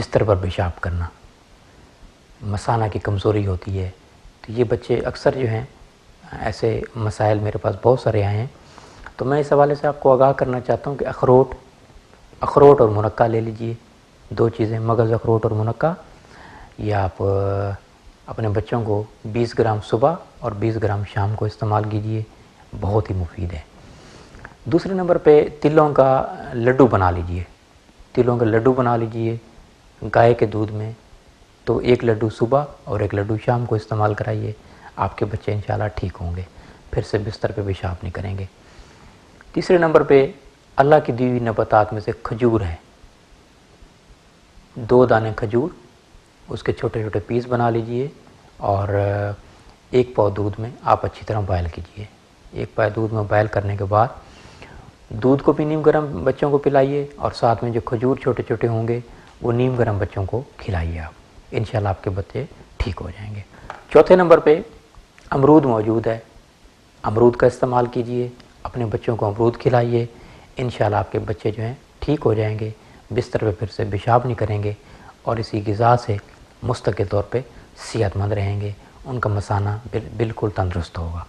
بستر پر پیشاب کرنا، مثانہ کی کمزوری ہوتی ہے، تو یہ بچے اکثر جو ہیں ایسے مسائل میرے پاس بہت سارے آئے ہیں. تو میں اس حوالے سے آپ کو آگاہ کرنا چاہتا ہوں کہ اخروٹ اور منقع لے لیجئے، 2 چیزیں، مغز اخروٹ اور منقع. یہ آپ اپنے بچوں کو 20 گرام صبح اور 20 گرام شام کو استعمال کیجئے، بہت ہی مفید ہے. دوسرے نمبر پہ تلوں کا لڈو بنا لیجئے گائے کے دودھ میں. تو 1 لڈو صبح اور 1 لڈو شام کو استعمال کرائیے، آپ کے بچے انشاءاللہ ٹھیک ہوں گے، پھر سے بستر پہ پیشاب نہیں کریں گے. تیسرے نمبر پہ اللہ کی دی ہوئی نباتات میں سے کھجور ہے. 2 دانے کھجور، اس کے چھوٹے چھوٹے پیس بنا لیجئے اور 1 پاؤ دودھ میں آپ اچھی طرح بوائل کیجئے. 1 پاؤ دودھ میں بوائل کرنے کے بعد دودھ کو بھی نیم گرم بچوں کو پلائیے، اور ساتھ میں جو کھجور چھوٹے چھوٹے ہوں گے وہ نیم گرم بچوں کو کھلائیے. آپ انشاءاللہ آپ کے بچے ٹھیک ہو جائیں گے. چوتھے نمبر پہ امرود موجود ہے، امرود کا استعمال کیجئے، اپنے بچوں کو امرود کھلائیے، انشاءاللہ آپ کے بچے جو ہیں ٹھیک ہو جائیں گے، بستر پہ پھر سے پیشاب نہیں کریں گے، اور اسی غذا سے مستقل طور پہ صحت مند رہیں گے. ان کا مثانہ بالکل تندرست ہوگا.